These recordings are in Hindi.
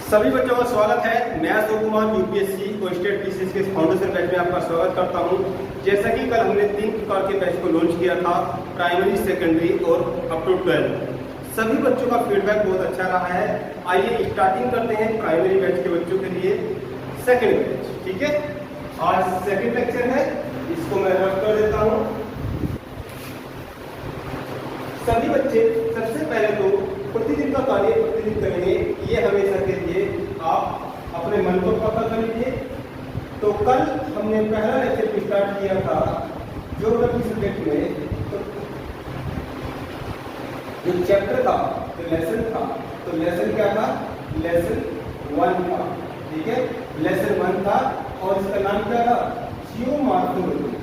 सभी बच्चों का स्वागत है। मैं अशोक कुमार यूपीएससी को स्टेट पीसीएस के फाउंडेशन बैच में आपका स्वागत करता हूं। जैसा कि कल हमने 3 प्रकार के बैच को लॉन्च किया था, प्राइमरी, सेकेंडरी और अप टू 12। सभी बच्चों का फीडबैक बहुत अच्छा रहा है। आइए स्टार्टिंग करते हैं प्राइमरी बैच के बच्चों के लिए सेकेंड बैच। ठीक है, आज सेकेंड लेक्चर है, इसको मैं रख कर देता हूँ। सभी बच्चे सबसे पहले तो प्रतिदिन का कार्य प्रतिदिन करेंगे, ये हमेशा के लिए आप अपने मन को पक्का कर लीजिए। तो कल हमने पहला लेक्चर स्टार्ट किया था ज्योग्राफी सब्जेक्ट में। तो जो चैप्टर था, जो लेसन था, तो लेसन क्या था? लेसन 1 था। ठीक है, लेसन 1 था और इसका नाम क्या था? जियोमॉर्फोलॉजी।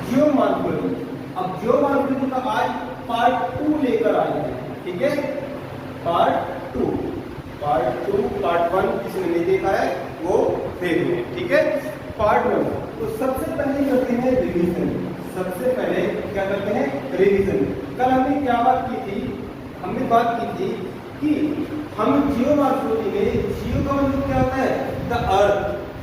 जियोमॉर्फोलॉजी। अब जियोमॉर्फोलॉजी का आज पार्ट 2 लेकर आए हैं। ठीक है, पार्ट 2। पार्ट 1 किसी ने नहीं देखा है वो देख लें। ठीक है, पार्ट 1। तो सबसे पहले करते हैं रिवीजन। सबसे पहले क्या करते हैं? रिवीजन। कल हमने क्या बात की थी? हमने बात की थी कि हम जियोमॉर्फोलॉजी में जियो का मतलब क्या होता है? The earth.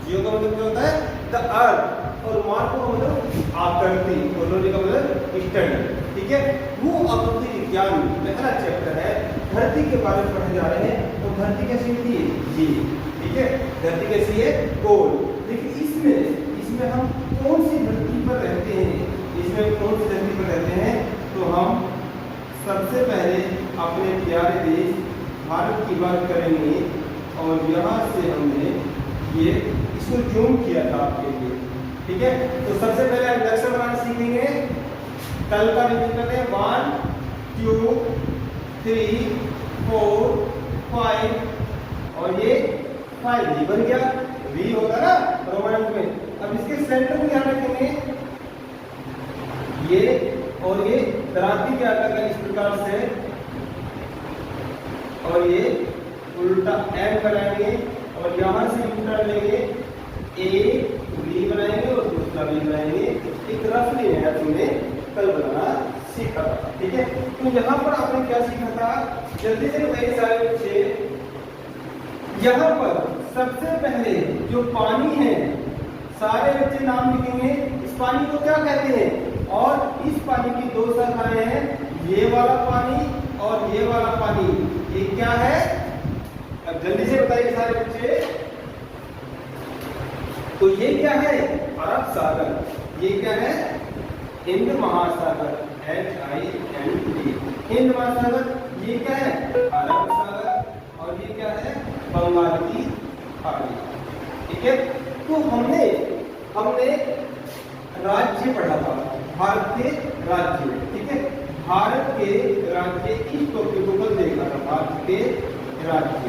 जियो का मतलब क्या होता है? The earth. और मार्को का मतलब आकृति, कोलोनी का मतलब स्टडी। ठीक है, वो आकृति विज्ञान पहला चैप्टर है। धरती के बारे में पढ़ने जा रहे हैं। तो धरती कैसी होती है? जी। ठीक है, धरती कैसी है? गोल। लेकिन इसमें हम कौन सी धरती पर रहते हैं? इसमें कौन सी धरती पर रहते हैं? तो हम सबसे पहले अपने प्यारे देश भारत की बात करेंगे। और यहाँ से हमने ये इसको जूम किया था आपके लिए। ठीक है, तो सबसे पहले हम लक्ष्य बनाना सीखेंगे। कल का रिवीजन करते हैं। 1 2 3 4 5 और ये 5 भी बन गया। वी होगा ना रोमन में। अब इसके सेंटर में क्या रखेंगे? ये और ये दराती क्या करना इस प्रकार से, और ये उल्टा एम बनाएंगे और यहां से उल्टा लेंगे, ए वी बनाएंगे और दूसरा वी बनाएंगे। एक रफली है, तुमने कल बनाना सीखा। ठीक है, तो यहाँ पर आपने क्या सीखा था? जल्दी से कई सारे बच्चे, यहाँ पर सबसे पहले जो पानी है, सारे बच्चे नाम लिखेंगे। इस पानी को क्या कहते हैं? और इस पानी की 2 शाखाएं हैं, ये वाला पानी और ये वाला पानी। ये क्या है? अब जल्दी से बताइए सारे बच्चे। तो ये क्या है? अरब सागर। ये क्या है? हिंद महासागर। HIND, हिंद महासागर। ये क्या है? अरब सागर। और ये क्या है? बंगाल की खाड़ी। ठीक है, तो हमने राज्य पढ़ा था, भारत के राज्य। ठीक है, भारत के राज्य, इस टॉपिक को देखा था, भारत के राज्य।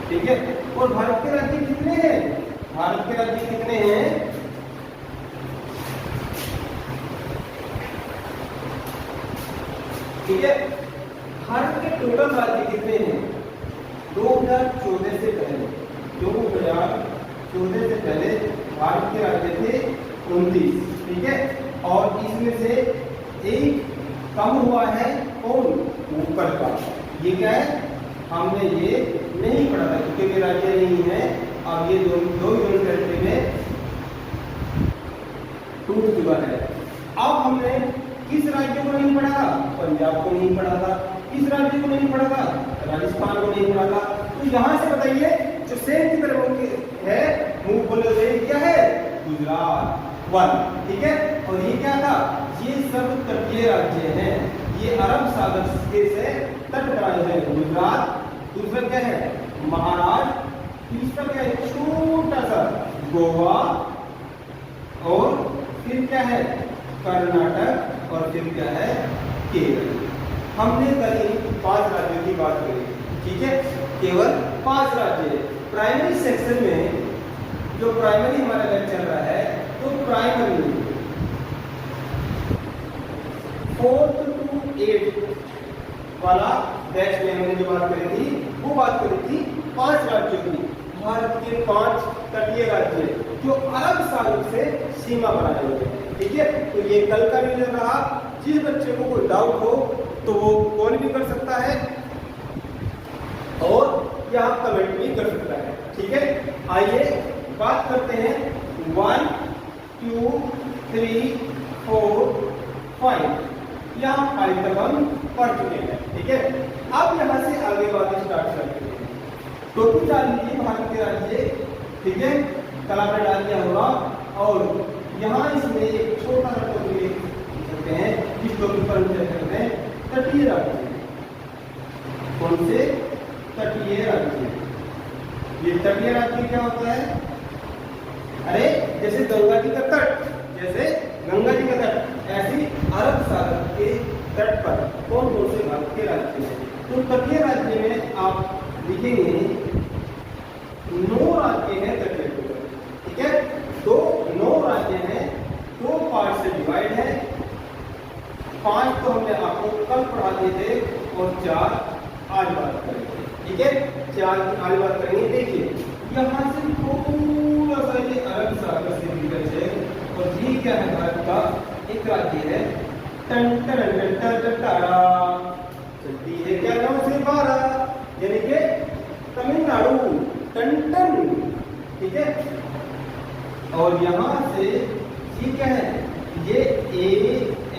ठीक है, और भारत के राज्य कितने हैं? भारत के राज्य कितने हैं? ठीक है, भारत के टोटल राज्य कितने हैं? 2014 से पहले, 2014 से पहले भारत के राज्य थे 29। ठीक है, और इसमें से एक कम हुआ है, कौन? ऊपर का। ये क्या है? हमने ये नहीं पढ़ा था क्योंकि ये राज्य नहीं है। अब ये दो यूनियन टेरिटरी में टूट चुका है। अब हमने किस राज्य को नहीं पढ़ा था? पंजाब को नहीं पढ़ा था। किस राज्य को नहीं पढ़ा था? राजस्थान को नहीं पढ़ा था। तो यहाँ से बताइए, जो सेम की तरफ है मुंह बोले से क्या है? गुजरात 1। ठीक है, और ये क्या था? ये सब तटीय राज्य हैं। ये अरब सागर से तट बनाए हैं। गुजरात। दूसरा क्या है? महाराष्ट्र। तीसरा क्या है? छोटा सा गोवा। और फिर क्या है? कर्नाटक। और फिर क्या है? केरल। हमने कल 5 राज्यों की बात करी। ठीक है, केवल 5 राज्य। प्राइमरी सेक्शन में जो प्राइमरी हमारा बैच चल रहा है, तो प्राइमरी 4th to 8th वाला बैच में हमने जो बात करी थी, वो बात करी थी 5 राज्यों की। भारत के 5 तटीय राज्य जो अरब सागर से सीमा बनाए हुए हैं। ठीक है, तो ये कल का रीजन रहा। जिस बच्चे को कोई डाउट हो तो वो कॉल भी कर सकता है और या कमेंट भी कर सकता है। ठीक है, आइए बात करते हैं 1 2 3 4 5, यहाँ 5 तक हम पढ़ चुके हैं। ठीक है, अब यहाँ से आगे बात स्टार्ट करते हैं। टोपी डाल लीजिए भारत के राज्य। ठीक है, कल आपने डाल दिया होगा और यहाँ इसमें एक छोटा सा टोपी सकते हैं जिस टोपी पर हम चर्चा करते हैं तटीय राज्य। कौन से? तटीय राज्य। ये तटीय राज्य क्या होता है? अरे जैसे गंगा जी का तट, जैसे गंगा जी का तट, ऐसे अरब सागर के तट पर कौन कौन से भारत के राज्य हैं? तो तटीय राज्य में आप लिखेंगे 9 राज्य हैं तटीय क्षेत्र। ठीक है, तो 9 राज्य हैं, 2 पार्ट से डिवाइड है। 5 तो हमने आपको कल पढ़ा दिए थे और 4 आज बात करेंगे। ठीक है, 4 आज बात करेंगे। देखिए यहाँ से थोड़ा सा ये अरब सागर से निकल है और ये क्या है? भारत का एक राज्य है टंटारा, चलती है क्या नाम से? 12, यानी कि तमिलनाडु, टन। ठीक है, और यहाँ से ये क्या है? ये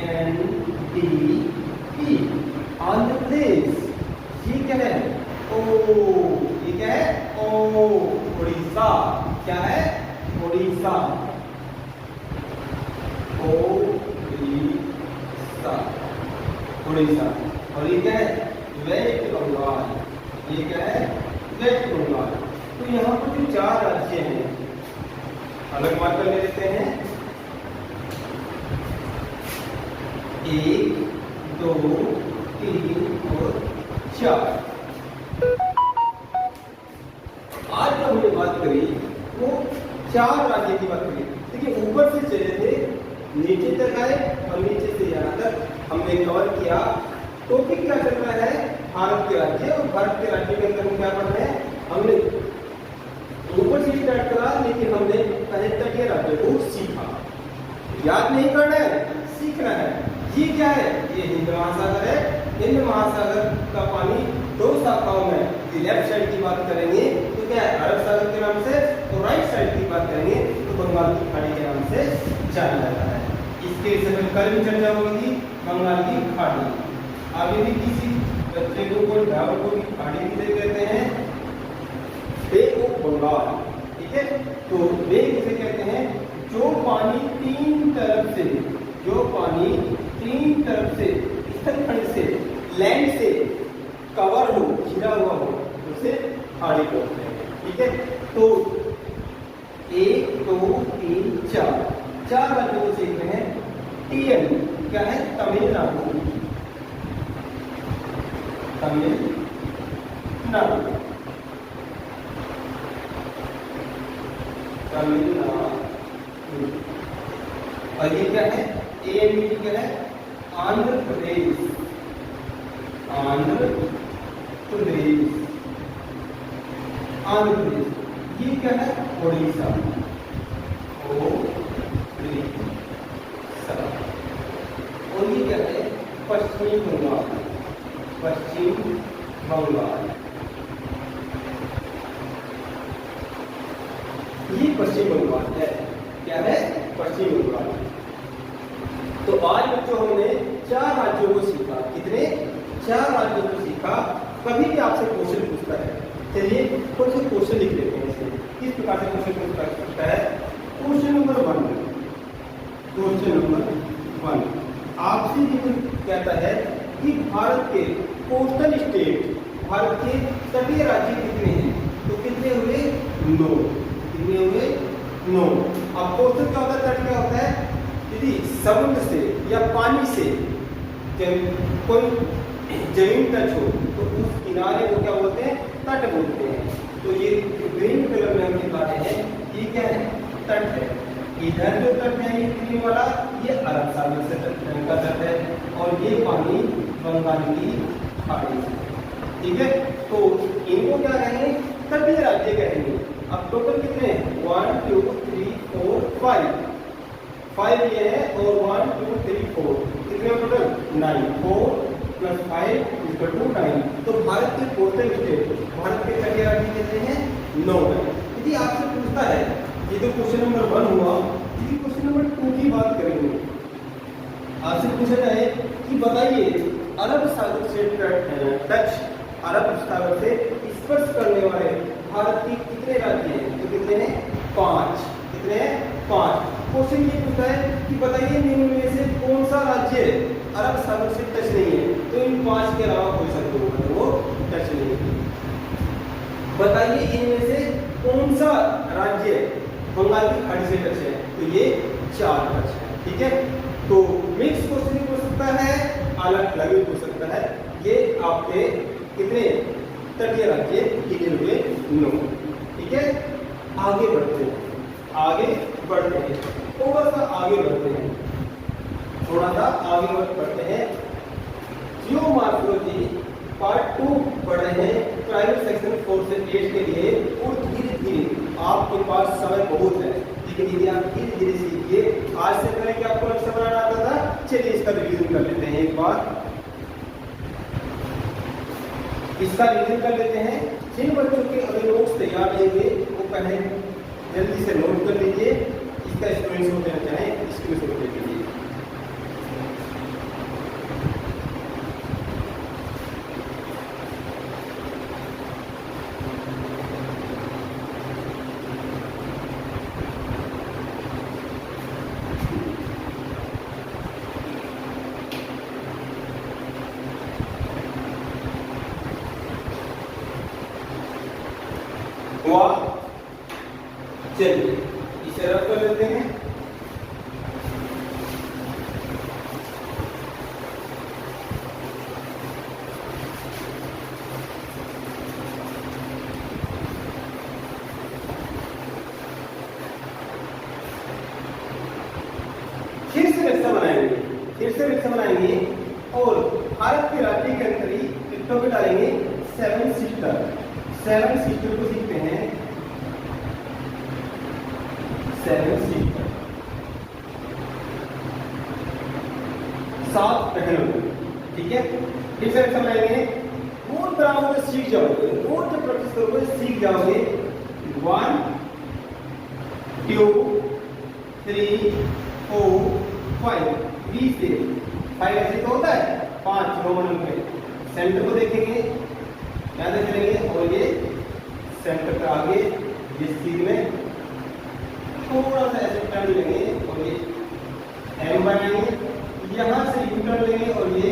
ANDP, आंध्र प्रदेश। ये क्या है? ओ, ये क्या है? ओ, उड़ीसा। क्या है? उड़ीसा, उड़ीसा। और ये क्या है? वेस्ट बंगाल। ये क्या है? वेस्ट बंगाल। तो यहाँ पर जो 4 राज्य हैं अलग मार्कर ले लेते हैं। 1 2 3 और 4। आज जब हमने बात करी वो 4 राज्य की बात करी। देखिए ऊपर से चले थे, नीचे तक आए और नीचे से यहाँ तक हमने कवर किया। टॉपिक क्या चल रहा है? भारत के राज्य। और भारत के राज्य के अंदर हम क्या पढ़ रहे हैं? हमने ऊपर से स्टार्ट करा, लेकिन हमने पहले तटीय राज्य को सीखा। याद नहीं करना है, सीखना है। ये क्या है? ये हिंद महासागर है। हिंद महासागर का पानी 2 शाखाओं में, लेफ्ट साइड की बात करेंगे तो क्या है? अरब सागर के नाम से, और राइट साइड की बात करेंगे तो बंगाल की खाड़ी के नाम से जाना जाता है। इसके समय कल भी चर्चा होगी बंगाल की खाड़ी। आगे भी किसी बच्चे को कोई डाउट हो कि खाड़ी किसे कहते हैं? बे ऑफ बंगाल। ठीक है, तो बे किसे कहते हैं? जो पानी 3 तरफ से, जो पानी 3 तरफ से, स्थलखंड से, लैंड से कवर हो, घिरा हुआ हो, उसे खाड़ी कहते हैं। ठीक है, तो 1 2 3 4 राज्यों को सीख रहे हैं। TN क्या है? तमिलनाडु, तमिलनाडु, तमिलनाडु। और ये क्या है? ANDP क्या है? आंध्र प्रदेश, आंध्र प्रदेश, आंध्र प्रदेश। ये क्या है? उड़ीसा, और ये क्या है? पश्चिमी बंगाल, पश्चिम बंगाल। ये पश्चिम बंगाल है। क्या है? पश्चिम बंगाल। तो आज बच्चों हमने 4 राज्यों को सीखा। कितने? 4 राज्यों को सीखा। कभी भी आपसे क्वेश्चन पूछता है, चलिए कुछ क्वेश्चन लिख लेते हैं। इसे किस प्रकार से क्वेश्चन पूछ सकता है? क्वेश्चन नंबर 1, क्वेश्चन नंबर 1 आपसे ये कहता है कि भारत के कोस्टल स्टेट, भारत के तटीय राज्य कितने हैं? तो कितने हुए? 9। कितने हुए? 9। अब कोस्टल क्या होता है? तट क्या होता है? यदि समुद्र से या पानी से कोई जमीन टच हो तो उस किनारे को क्या बोलते हैं? तट बोलते हैं। तो ये ग्रीन कलर में हम दिखा रहे हैं, ये क्या है? तट है। इधर जो तट है ग्रीन वाला, ये अरब सागर से तट का तट है और ये पानी बंगाल की खाड़ी से। ठीक है, तो इनको क्या कहेंगे? तटीय राज्य कहेंगे। अब टोटल कितने हैं? 1 2 3 4 5 5 ये है और 1 2 3 4 कितने टोटल? 9 4 + 5 = 9। तो भारत के टोटल स्टेट, भारत के तटीय राज्य कितने हैं? 9 है। यदि आपसे पूछता है, ये तो क्वेश्चन नंबर 1 हुआ, यदि क्वेश्चन नंबर 2 की बात करेंगे, आपसे पूछा जाए कि बताइए अरब सागर से टच, अरब सागर से स्पर्श करने वाले भारत के कितने राज्य हैं? तो कितने हैं? 5। कितने हैं? 5। क्वेश्चन ये पूछता है कि बताइए निम्न में से कौन सा राज्य अरब सागर से टच नहीं है? तो इन 5 के अलावा कोई सा होगा वो टच नहीं है। बताइए इनमें से कौन सा राज्य बंगाल की खाड़ी से टच है? तो ये 4 टच है। ठीक है, तो मिक्स क्वेश्चन भी हो सकता है, अलग अलग भी हो सकता है। ये आपके कितने तटीय राज्य गिने हुए 9। ठीक है, आगे बढ़ते हैं, आगे बढ़ते हैं, थोड़ा सा आगे बढ़ते हैं, थोड़ा सा आगे बढ़ते हैं। जियोमॉर्फोलॉजी पार्ट 2 पढ़ रहे हैं प्राइवेट सेक्शन 4 से 8 के लिए, और धीरे धीरे आपके पास समय बहुत है, लेकिन यदि आप धीरे धीरे सीखिए। आज से पहले कि आपको लक्ष्य बनाना आता था, चलिए इसका रिवीजन कर लेते हैं एक बार। इसका रिवीजन कर लेते हैं। जिन बच्चों के अभी नोट्स तैयार रहेंगे वो पहले जल्दी से नोट कर लीजिए। इसका स्क्रीनशॉट लेना चाहें, स्क्रीनशॉट ले लीजिए। हुआ, चलिए इसे रख कर लेते हैं। फिर से नक्शा बनाएंगे, फिर से नक्शा बनाएंगे और भारत के राज्य के अंदर ही टिकटों पे डालेंगे 7 सिस्टर। 7 सिस्टर को सीखते हैं, 7 सिस्टर, 7 बहनों। ठीक है, फिर से समझाएंगे। बहुत तरह से सीख जाओगे, बहुत जब प्रैक्टिस करोगे सीख जाओगे। 1 2 3 4 5 20 से 5 ऐसे तो होता है 5 रोमन अंक। सेंटर को देखेंगे, याद रखेंगे, और ये सेंटर पे आगे इस चीज में थोड़ा सा ऐसे टर्न लेंगे और ये एम बनाएंगे, यहाँ से यू टर्न लेंगे और ये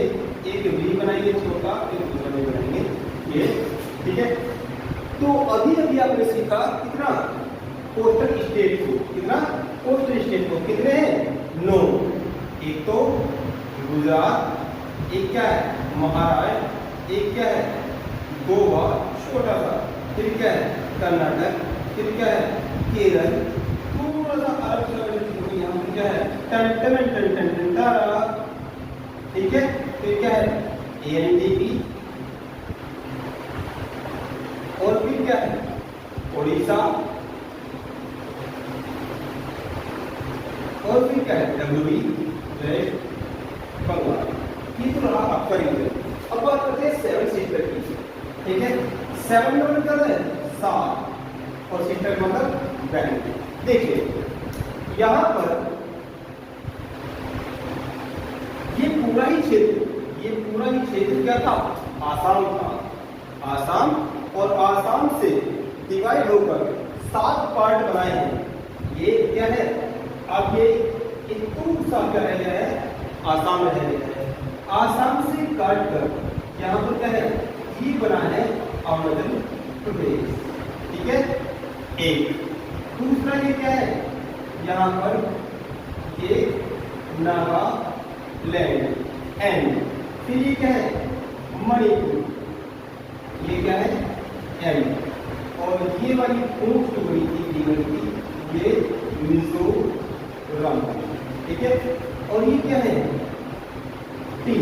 एक वी बनाएंगे छोटा, एक दूसरा वी बनाएंगे ये। ठीक है, तो अभी अभी आपने सीखा कितना कोस्टल स्टेट को, कितना कोस्टल स्टेट को, कितने हैं? 9। एक तो गुजरात, एक क्या है? महाराष्ट्र, एक क्या है? गोवा छोटा सा, फिर क्या है? कर्नाटक, फिर क्या है? केरल, थोड़ा सा अरब सागर, यहाँ क्या है? टन टन टन टन टन तारा। ठीक है, फिर क्या है? एनडीपी, और फिर क्या है? उड़ीसा, और फिर क्या है? डब्ल्यूबी, वेस्ट बंगाल। ये तो रहा आपका रीजन। अब बात करते हैं 7 सिस्टर की। ठीक है, 7 नंबर क्या है? 7, और सिस्टर मतलब बहन। देखिए यहाँ पर ये पूरा ही क्षेत्र क्या था? आसाम था। आसाम, और आसाम से डिवाइड होकर 7 पार्ट बनाए हैं। ये क्या है? अब ये सा क्या रह गया है? आसाम रह गया है। आसाम से काट कर यहाँ पर क्या है? ये बना है अरुणाचल प्रदेश। ठीक है, एक। दूसरा ये क्या है? यहाँ पर ये नागालैंड, एंड फिर ये क्या है? मणिपुर, ये क्या है? एम, और ये वाली पूंछ जो बनी थी ये मिजोरम। ठीक है, और ये क्या है? टी,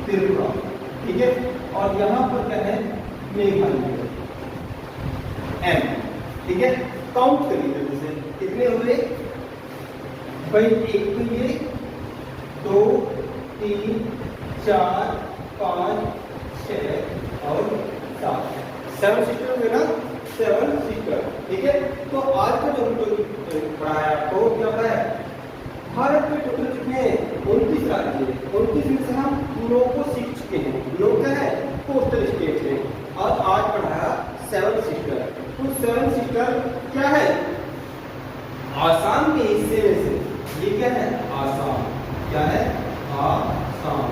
त्रिपुरा। ठीक है, और यहाँ पर क्या है? मेघालय, एम। ठीक है, काउंट करिए जल्दी से, कितने हुए भाई? एक तो ये, 2 3 4 5 6 और 7, 7 सिस्टर हुए ना, 7 सिस्टर। ठीक है, तो आज का जो पढ़ाया आपको क्या पढ़ाया? भारत में टोटल कितने 29 राज्य है, 29 में से हम 9 को सीख चुके हैं। 9 क्या है? कोस्टल स्टेट है। और आज पढ़ाया 7 सिस्टर। तो 7 सिस्टर क्या है? आसाम के हिस्से में से, ये क्या है? आसाम। क्या है? आसाम।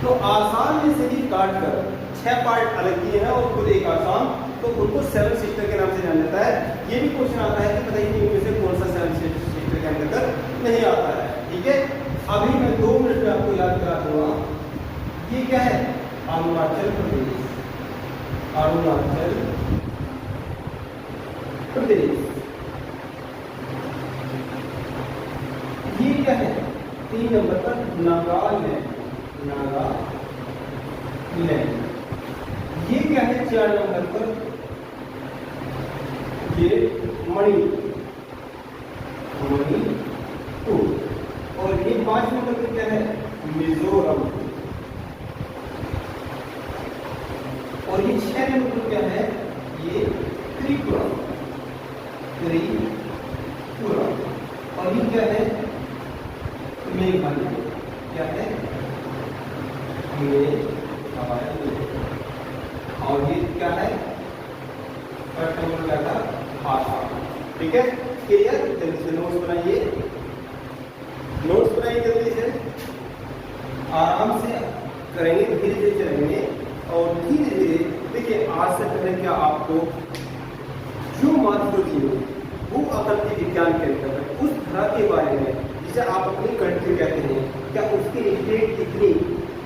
तो आसाम में से भी काट कर 6 पार्ट अलग किए हैं और खुद एक आसाम, तो उनको 7 सिस्टर के नाम से जाना जाता है। ये भी क्वेश्चन आता है कि बताइए इनमें से कौन सा 7 सिस्टर के अंतर्गत नहीं आता है। ठीक है, अभी मैं 2 मिनट में आपको याद करा दूंगा। ये क्या है? अरुणाचल प्रदेश। अरुणाचल प्रदेश। ये क्या है? 3 नंबर पर नागालैंड। नागालैंड। ये क्या है? 4 नंबर पर ये मणिपुर। और ये 5 नंबर पर क्या है? मिजोरम। और ये 6 नंबर पर क्या है? ये त्रिपुरा। और ये क्या है? मेघालय। क्या है? मेघालय। और ये क्या है? फर्स्ट नंबर क्या था? आसाम। ठीक है, क्लियर? जल्दी से नोट्स बनाइए, जल्दी से, आराम से करेंगे, धीरे धीरे चलेंगे और धीरे धीरे। देखिए, आज से पहले क्या आपको जो माध्यम वो आकृति विज्ञान के अंतर्गत उस तरह के बारे में जिसे आप अपनी कंट्री कहते हैं, क्या उसके स्टेट कितनी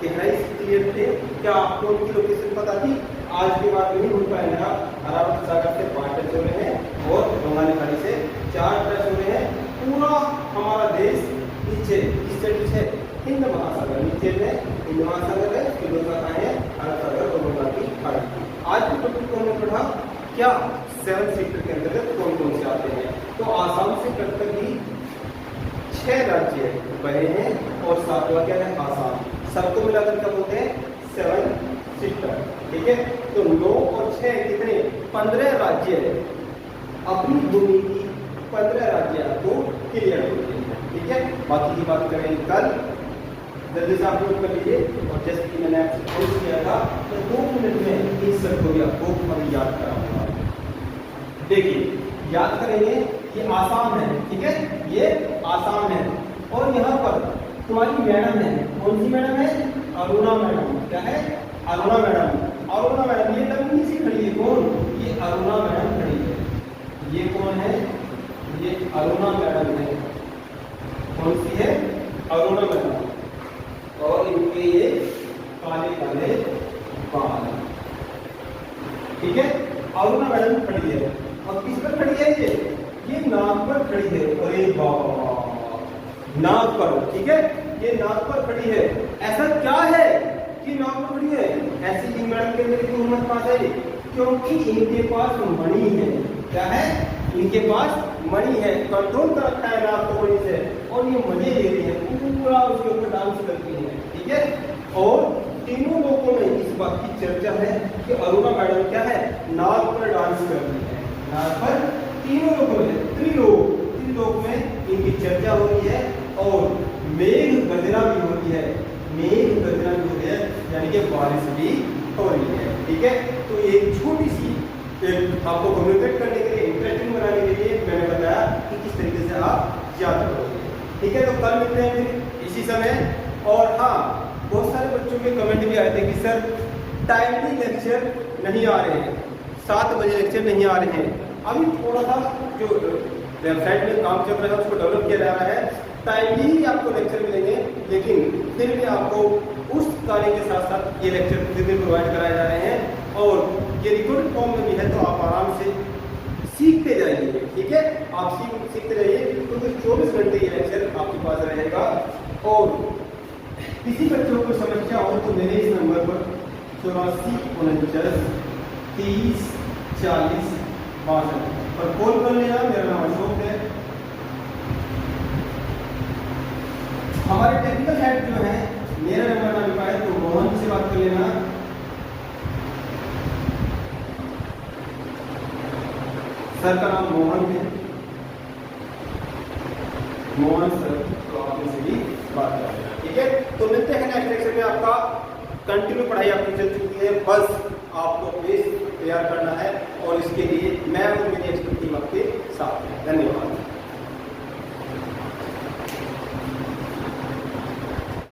गहराई से क्लियर थे? क्या आपको उनकी लोकेशन पता थी? आज के बाद नहीं हो पाएगा। अरब सागर से 5 टच हो रहे हैं और बंगाली खाड़ी से 4 टच हो रहे हैं। पूरा हमारा देश नीचे, इससे नीचे हिंद महासागर, नीचे में हिंद महासागर है, फिर दूसरा कहाँ है? अरब सागर और बंगाल की खाड़ी। आज के टॉपिक को हमने पढ़ा क्या? 7 सेक्टर के अंतर्गत कौन कौन से आते हैं। तो आसाम से कटकर भी 6 राज्य बने हैं और 7वां क्या है? आसाम। सबको मिलाकर क्या बोलते हैं? 7 सिस्टर। ठीक है, तो 9 और 6 कितने? 15 राज्य अपनी भूमि की 15 राज्य आपको क्लियर होते हैं। ठीक है, बाकी की बात करेंगे कल। जल्दी से आप लोग कर लीजिए। और जैसे कि मैंने आपसे कोशिश किया था तो 2 मिनट में इस सब को भी आपको अभी याद कराऊंगा। देखिए, याद करेंगे, ये आसाम है। ठीक है, ये आसाम है और यहाँ पर तुम्हारी मैडम है। कौन सी मैडम है? अरुणा मैडम। क्या है? अरुणा मैडम। अरुणा मैडम ये लंबी सी खड़ी है। कौन? ये अरुणा मैडम खड़ी है। ये कौन है? ये अरुणा मैडम है। कौन सी है? अरुणा मैडम। और इनके ये काले काले बाल। ठीक है, अरुणा मैडम खड़ी है। और किस पर खड़ी है? ये नाक पर खड़ी है। अरे बाबा, नाक पर। ठीक है, ये नाक पर खड़ी है। ऐसा क्या है कि नाक पर खड़ी है? ऐसी ही मैडम के अंदर की हिम्मत पास है क्योंकि इनके पास मणि है। क्या है? इनके पास मणि है। कंट्रोल कर रखा है नाक को मणि से और ये मजे ले रही है, पूरा उसके ऊपर डांस करती है। ठीक है, और तीनों लोगों में इस बात की चर्चा है कि अरुणा मैडम क्या है? नाक पर डांस करती है। नाक पर तीनों लोगों में, त्रिलोक में इनकी चर्चा हो रही है और मेघ गर्जना भी हो रही है। मेघ गर्जना भी हो रही है, यानी कि बारिश भी हो रही है। ठीक है, तो एक छोटी सी आपको कम्युनिकेट करने के लिए, इंटरेस्टिंग बनाने के लिए मैंने बताया कि किस तरीके से आप याद करोगे। ठीक है, तो कल मिलते हैं फिर इसी समय। और हाँ, बहुत सारे बच्चों के कमेंट भी आए थे कि सर टाइमली लेक्चर नहीं आ रहे हैं, 7 बजे लेक्चर नहीं आ रहे हैं। अभी थोड़ा सा जो वेबसाइट में काम चल रहा है उसको डेवलप किया जा रहा है। टाइमली ही आपको लेक्चर मिलेंगे, लेकिन फिर भी आपको उस कार्य के साथ साथ ये लेक्चर प्रतिदिन प्रोवाइड कराए जा रहे हैं और ये रिकॉर्ड फॉर्म में भी है, तो आप आराम से सीखते जाइए। ठीक है, आप सीखते जाइए क्योंकि 24 घंटे ये लेक्चर आपके पास रहेगा। और किसी बच्चों को समस्या हो तो मेरे इस नंबर पर 84 49 30 40 62 और कॉल कर लेना, मेरा नाम अशोक है। हमारे टेक्निकल हेड जो है, मेरा नंबर ना लिखा है तो मोहन से बात कर लेना। सर का नाम मोहन है, मोहन सर, तो आप इनसे भी बात कर लेना, ठीक है। तो मिलते हैं नेक्स्ट लेक्चर में। आपका कंटिन्यू पढ़ाई आपकी चल चुकी है, बस आपको बेस तैयार करना है और इसके लिए मैं और मेरी एक्सपर्ट टीम आपके साथ है। धन्यवाद।